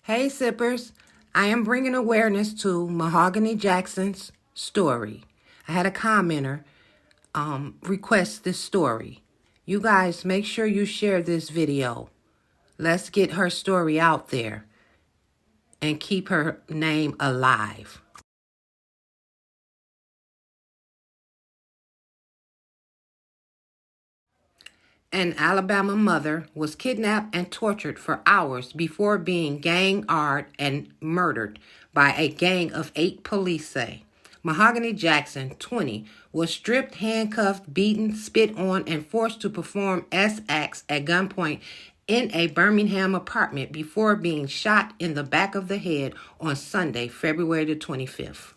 Hey sippers, I am bringing awareness to Mahogany Jackson's story. I had a commenter request this story. You guys make sure you share this video. Let's get her story out there and keep her name alive. An Alabama mother was kidnapped and tortured for hours before being gang-arbed and murdered by a gang of 8, police say. Mahogany Jackson, 20, was stripped, handcuffed, beaten, spit on, and forced to perform acts at gunpoint in a Birmingham apartment before being shot in the back of the head on Sunday, February the 25th.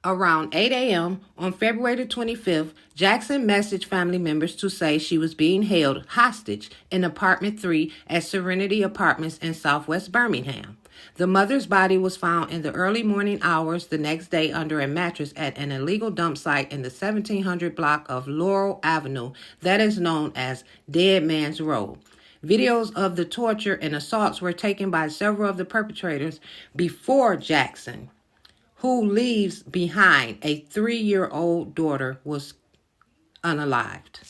Around 8 a.m. on February the 25th, Jackson messaged family members to say she was being held hostage in apartment 3 at Serenity Apartments in Southwest Birmingham. The mother's body was found in the early morning hours the next day under a mattress at an illegal dump site in the 1700 block of Laurel Avenue that is known as Dead Man's Road. Videos of the torture and assaults were taken by several of the perpetrators before Jackson, who leaves behind a 3-year-old daughter, was unalived.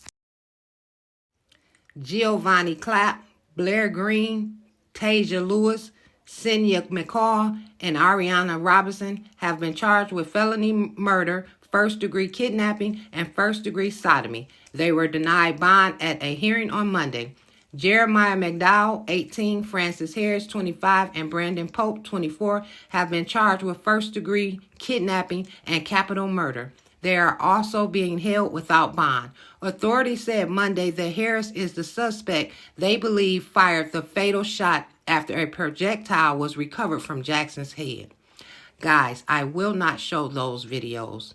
Giovanni Clapp, Blair Green, Tasia Lewis, Cynthia McCall, and Ariana Robinson have been charged with felony murder, first-degree kidnapping, and first-degree sodomy. They were denied bond at a hearing on Monday. Jeremiah McDowell, 18, Francis Harris, 25, and Brandon Pope, 24, have been charged with first-degree kidnapping and capital murder. They are also being held without bond. Authorities said Monday that Harris is the suspect they believe fired the fatal shot after a projectile was recovered from Jackson's head. Guys, I will not show those videos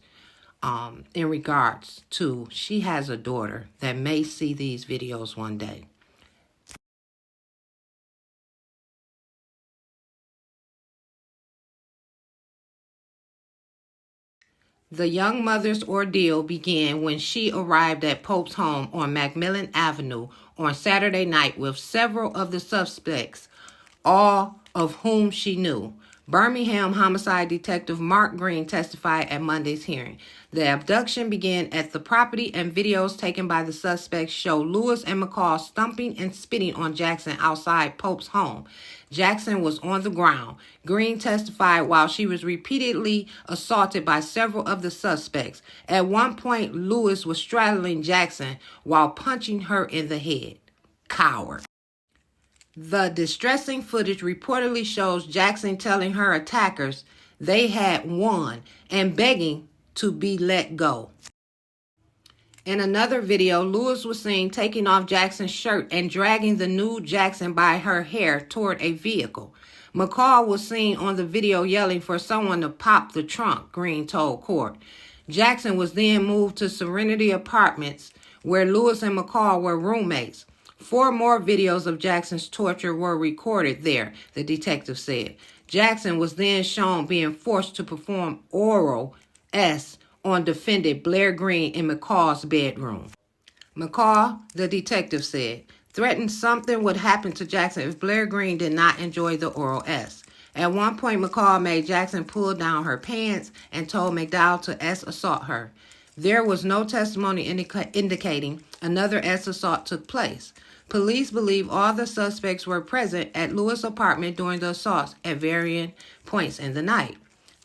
in regards to she has a daughter that may see these videos one day. The young mother's ordeal began when she arrived at Pope's home on Macmillan Avenue on Saturday night with several of the suspects, all of whom she knew. Birmingham homicide detective Mark Green testified at Monday's hearing. The abduction began at the property, and videos taken by the suspects show Lewis and McCall stomping and spitting on Jackson outside Pope's home. Jackson was on the ground. Green testified while she was repeatedly assaulted by several of the suspects. At one point, Lewis was straddling Jackson while punching her in the head. Coward. The distressing footage reportedly shows Jackson telling her attackers they had won and begging to be let go. In another video, Lewis was seen taking off Jackson's shirt and dragging the nude Jackson by her hair toward a vehicle. McCall was seen on the video yelling for someone to pop the trunk, Green told court. Jackson was then moved to Serenity Apartments, where Lewis and McCall were roommates. 4 more videos of Jackson's torture were recorded there, the detective said. Jackson was then shown being forced to perform oral on defendant Blair Green in McCall's bedroom. McCall, the detective said, threatened something would happen to Jackson if Blair Green did not enjoy the oral S. At one point, McCall made Jackson pull down her pants and told McDowell to assault her. There was no testimony indicating another assault took place. Police believe all the suspects were present at Lewis' apartment during the assaults at varying points in the night.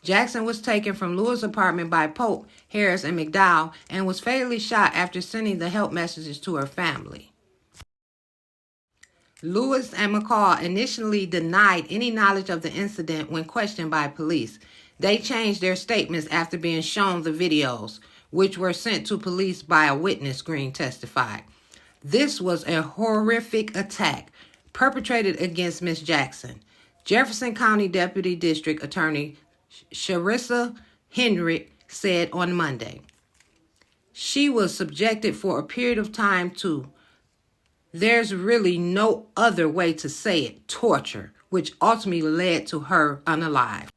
Jackson was taken from Lewis' apartment by Pope, Harris, and McDowell and was fatally shot after sending the help messages to her family. Lewis and McCall initially denied any knowledge of the incident when questioned by police. They changed their statements after being shown the videos, which were sent to police by a witness, Green testified. This was a horrific attack perpetrated against Miss Jackson. Jefferson County Deputy District Attorney Sharissa Hendrick said on Monday. She was subjected for a period of time to, there's really no other way to say it, torture, which ultimately led to her unalived.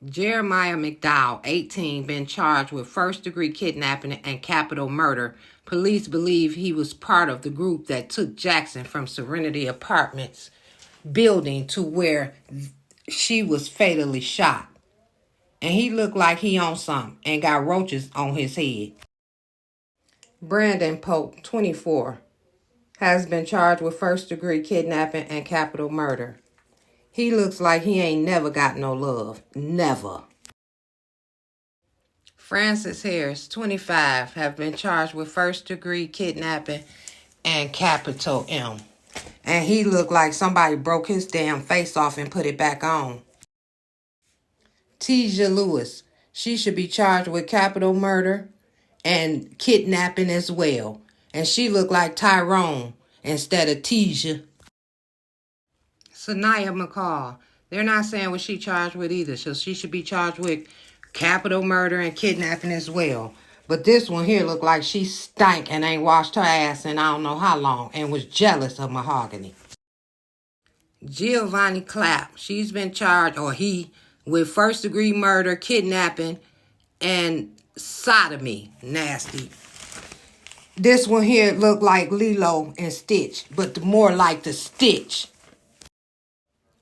Jeremiah McDowell, 18, been charged with first-degree kidnapping and capital murder. Police believe he was part of the group that took Jackson from Serenity Apartments building to where she was fatally shot. And he looked like he on something and got roaches on his head. Brandon Pope, 24, has been charged with first-degree kidnapping and capital murder. He looks like he ain't never got no love. Never. Francis Harris, 25, have been charged with first-degree kidnapping and capital M. And he looked like somebody broke his damn face off and put it back on. Teja Lewis, she should be charged with capital murder and kidnapping as well. And she looked like Tyrone instead of Teja. Sanaya McCall, they're not saying what she charged with either, so she should be charged with capital murder and kidnapping as well. But this one here looked like she stank and ain't washed her ass in I don't know how long and was jealous of Mahogany. Giovanni Clapp, she's been charged, or he, with first-degree murder, kidnapping, and sodomy. Nasty. This one here looked like Lilo and Stitch, but more like the Stitch.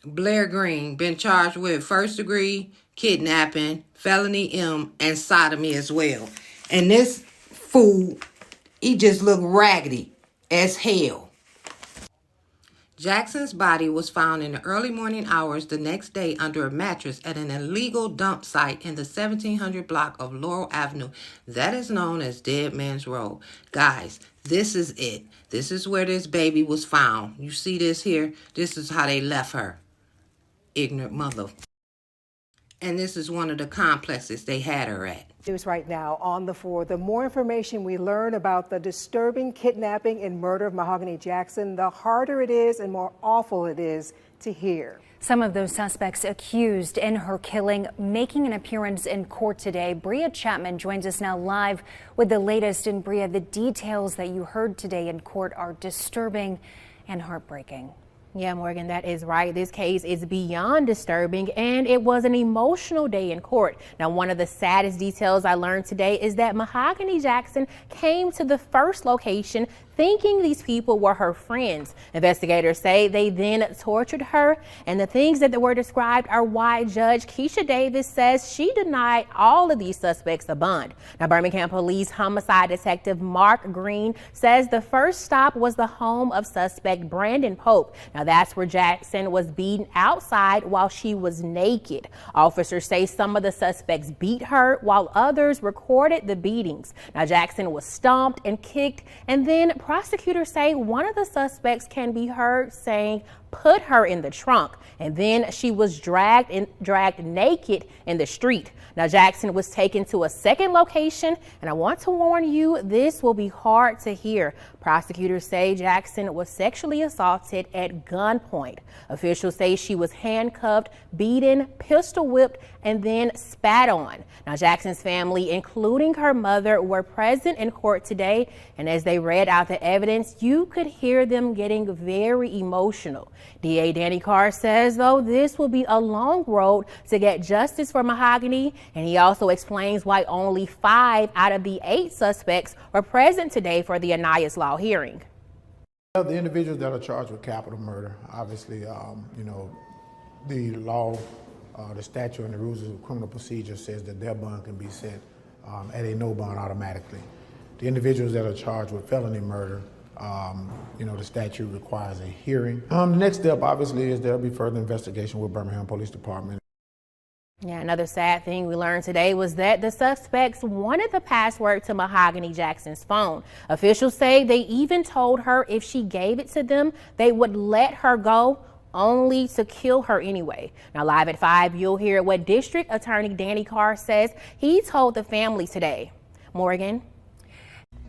Blair Green, been charged with first-degree kidnapping, felony M, and sodomy as well. And this fool, he just looked raggedy as hell. Jackson's body was found in the early morning hours the next day under a mattress at an illegal dump site in the 1700 block of Laurel Avenue. That is known as Dead Man's Road. Guys, this is it. This is where this baby was found. You see this here? This is how they left her. Ignorant mother. And this is one of the complexes they had her at. News right now on the 4. The more information we learn about the disturbing kidnapping and murder of Mahogany Jackson, the harder it is and more awful it is to hear. Some of those suspects accused in her killing making an appearance in court today. Bria Chapman joins us now live with the latest. And Bria, the details that you heard today in court are disturbing and heartbreaking. Yeah, Morgan, that is right. This case is beyond disturbing, and it was an emotional day in court. Now, one of the saddest details I learned today is that Mahogany Jackson came to the first location thinking these people were her friends. Investigators say they then tortured her, and the things that were described are why Judge Keisha Davis says she denied all of these suspects a bond. Now, Birmingham Police Homicide Detective Mark Green says the first stop was the home of suspect Brandon Pope. Now, that's where Jackson was beaten outside while she was naked. Officers say some of the suspects beat her while others recorded the beatings. Now, Jackson was stomped and kicked, and then prosecutors say one of the suspects can be heard saying, "Put her in the trunk," and then she was dragged naked in the street. Now, Jackson was taken to a second location, and I want to warn you, this will be hard to hear. Prosecutors say Jackson was sexually assaulted at gunpoint. Officials say she was handcuffed, beaten, pistol whipped, and then spat on. Now, Jackson's family, including her mother, were present in court today, and as they read out the evidence, you could hear them getting very emotional. DA Danny Carr says, though, this will be a long road to get justice for Mahogany, and he also explains why only 5 out of the 8 suspects were present today for the Anais Law hearing. The individuals that are charged with capital murder, obviously, the law, the statute and the rules of criminal procedure says that their bond can be set at a no bond automatically. The individuals that are charged with felony murder, the statute requires a hearing. The next step, obviously, is there'll be further investigation with Birmingham Police Department. Yeah, another sad thing we learned today was that the suspects wanted the password to Mahogany Jackson's phone. Officials say they even told her if she gave it to them, they would let her go, only to kill her anyway. Now, live at 5, you'll hear what District Attorney Danny Carr says he told the family today. Morgan.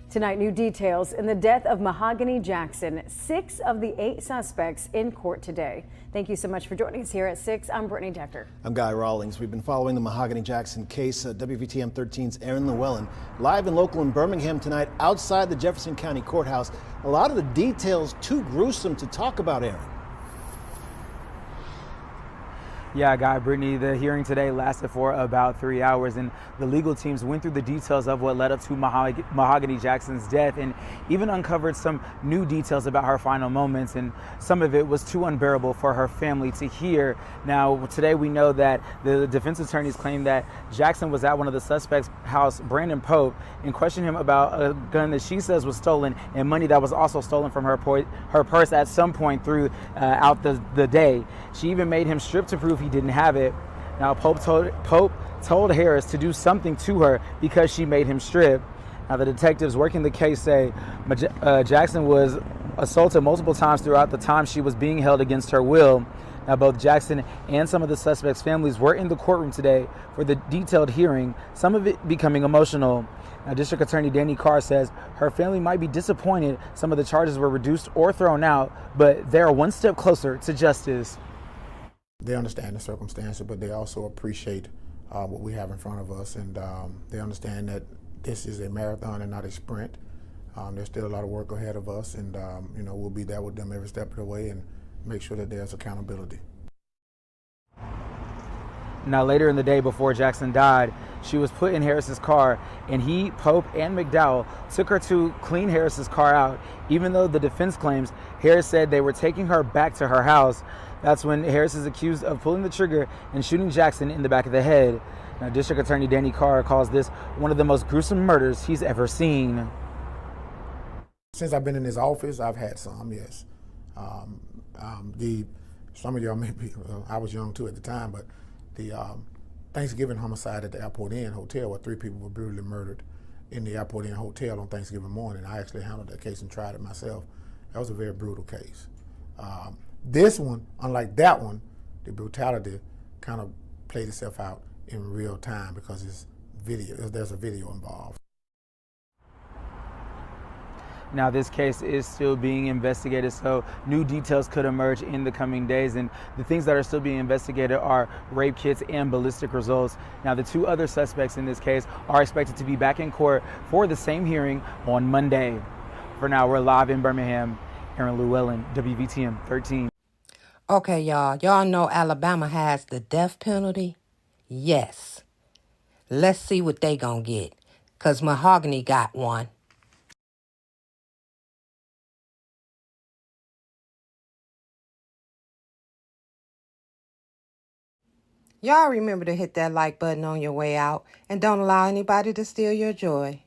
Tonight, new details in the death of Mahogany Jackson. 6 of the 8 suspects in court today. Thank you so much for joining us here at 6. I'm Brittany Decker. I'm Guy Rawlings. We've been following the Mahogany Jackson case. WVTM 13's Aaron Llewellyn, live and local in Birmingham tonight outside the Jefferson County Courthouse. A lot of the details too gruesome to talk about, Aaron. Yeah, Guy, Brittany, the hearing today lasted for about 3 hours, and the legal teams went through the details of what led up to Mahogany Jackson's death and even uncovered some new details about her final moments, and some of it was too unbearable for her family to hear. Now, today we know that the defense attorneys claim that Jackson was at one of the suspects' house, Brandon Pope, and questioned him about a gun that she says was stolen and money that was also stolen from her purse at some point throughout the day. She even made him strip to prove he didn't have it. Now, Pope told Harris to do something to her because she made him strip. Now, the detectives working the case say Jackson was assaulted multiple times throughout the time she was being held against her will. Now, both Jackson and some of the suspects' families were in the courtroom today for the detailed hearing, some of it becoming emotional. Now, District Attorney Danny Carr says her family might be disappointed some of the charges were reduced or thrown out, but they're one step closer to justice. They understand the circumstances, but they also appreciate what we have in front of us, and they understand that this is a marathon and not a sprint. There's still a lot of work ahead of us, and we'll be there with them every step of the way and make sure that there's accountability. Now, later in the day before Jackson died, she was put in Harris's car, and he, Pope, and McDowell took her to clean Harris's car out. Even though the defense claims Harris said they were taking her back to her house, that's when Harris is accused of pulling the trigger and shooting Jackson in the back of the head. Now, District Attorney Danny Carr calls this one of the most gruesome murders he's ever seen. Since I've been in this office, I've had some, yes. Some of y'all maybe, I was young too at the time, but the Thanksgiving homicide at the Airport Inn Hotel, where 3 people were brutally murdered in the Airport Inn Hotel on Thanksgiving morning. I actually handled that case and tried it myself. That was a very brutal case. This one, unlike that one, the brutality kind of played itself out in real time because it's video. There's a video involved. Now, this case is still being investigated, so new details could emerge in the coming days. And the things that are still being investigated are rape kits and ballistic results. Now, the 2 other suspects in this case are expected to be back in court for the same hearing on Monday. For now, we're live in Birmingham. Aaron Llewellyn, WVTM 13. Okay, y'all. Y'all know Alabama has the death penalty? Yes. Let's see what they gonna get, 'cause Mahogany got one. Y'all remember to hit that like button on your way out and don't allow anybody to steal your joy.